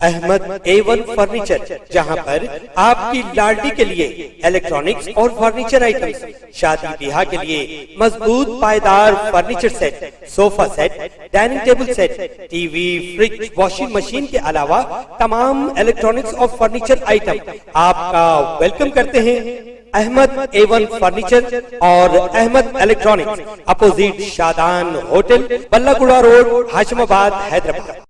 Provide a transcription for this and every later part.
Ahmad A1 furniture, جہاں پر آپ کی لاڈلی کے لیے الیکٹرانکس اور فرنیچر آئٹمز، شادی بیاہ کے لیے مضبوط پائیدار furniture set, sofa set, dining table set, T V, fridge, washing machine کے علاوہ تمام الیکٹرانکس اور فرنیچر آئٹم آپ کا ویلکم کرتے ہیں۔ احمد A1 فرنیچر اور Ahmed electronics, opposite Shadan hotel, بلہ گڑا روڈ، ہاشم آباد، حیدرآباد۔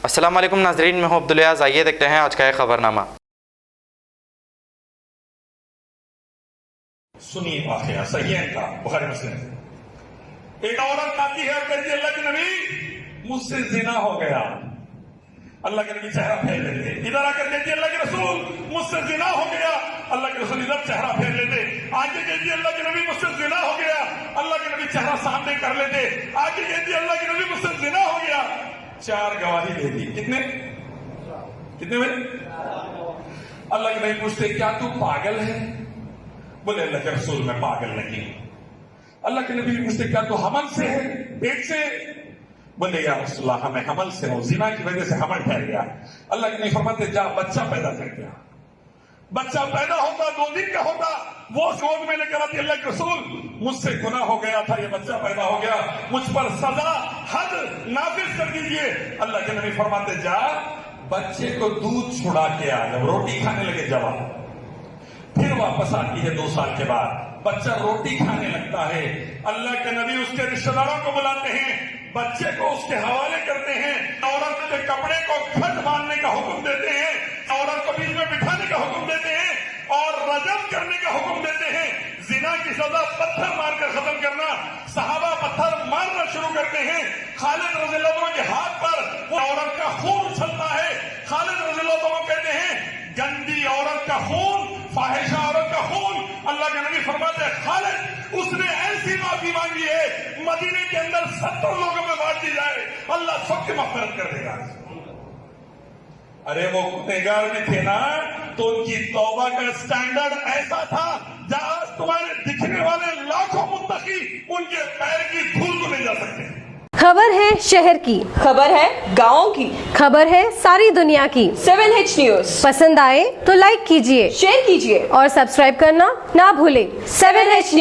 السلام علیکم ناظرین، میں ہوں عبدالیاز۔ آئیے دیکھتے ہیں آج کا ایک خبر نامہ۔ سنیے واقعہ صحیح ہے کا بخاری مسلم۔ ایک عورت آتی ہے اور کہتی ہے اللہ کے نبی مجھ سے زنا ہو گیا۔ اللہ کے نبی چہرہ پھیر لیتے، ادھر آ کر کہتی ہے اللہ کے رسول مجھ سے زنا ہو گیا۔ اللہ کے رسول ادھر چہرہ پھیر لیتے، آگے کہتی ہے اللہ کے نبی مجھ سے زنا ہو گیا۔ اللہ کے نبی چہرہ سامنے کر لیتے، آگے کہتی ہے اللہ کے نبی مجھ سے زنا ہو گیا۔ 4 گواہی دے دی۔ کتنے میں؟ اللہ کے نبی پوچھتے کیا تو پاگل ہے؟ بولے اللہ کے رسول میں پاگل نہیں۔ اللہ کے نبی پوچھتے کیا تو حمل سے ہے، پیٹ سے؟ بولے یا رسول اللہ ہمیں حمل سے ہوں، زنا کی وجہ سے حمل ٹھہر گیا۔ اللہ کے نبی فرماتے جا بچہ پیدا کر گیا۔ بچہ پیدا ہوتا 2 دن کا ہوتا، وہ گود میں لے کر آتی اللہ کے رسول مجھ سے گناہ ہو گیا تھا، یہ بچہ پیدا ہو گیا، مجھ پر سزا حد نافذ کر دیجئے۔ اللہ کے نبی فرماتے جا بچے کو دودھ چھڑا کے آ، جب روٹی کھانے لگے جواب، پھر واپس آتی ہے 2 سال کے بعد، بچہ روٹی کھانے لگتا ہے۔ اللہ کے نبی اس کے رشتہ داروں کو بلاتے ہیں، بچے کو اس کے حوالے کرتے ہیں، عورت کے کپڑے کو گھٹ باندھنے کا حکم دیتے ہیں، عورت کو بیچ میں بٹھانے کا حکم دیتے ہیں اور رجم کرنے کا حکم دیتے ہیں۔ زنا کی سزا پتھر مار کر ختم کرنا۔ صحابہ پتھر مارنا شروع کرتے ہیں۔ خالد رضی اللہ عنہ کے ہاتھ پر وہ عورت کا خون اچھلتا ہے۔ خالد رضی اللہ عنہ کہتے ہیں گندی عورت کا خون، فاحشہ عورت کا خون۔ اللہ کے نبی فرماتے ہیں خالد اس نے ایسی معافی مانگی ہے مدینے کے اندر 70 لوگوں میں بانٹ دی جائے، اللہ سب کی مغفرت کر دے گا۔ ارے وہ گنہگار بھی تھے نا، تو ان کی توبہ کا سٹینڈرڈ ایسا تھا جہاں تمہارے دکھنے والے لاکھوں متقی ان کے پیر کی دھول کو نہیں جا سکتے۔ خبر ہے شہر کی، خبر ہے گاؤں کی، خبر ہے ساری دنیا کی۔ 7H نیوز پسند آئے تو لائک کیجئے، شیئر کیجئے اور سبسکرائب کرنا نہ بھولیں۔ 7H news.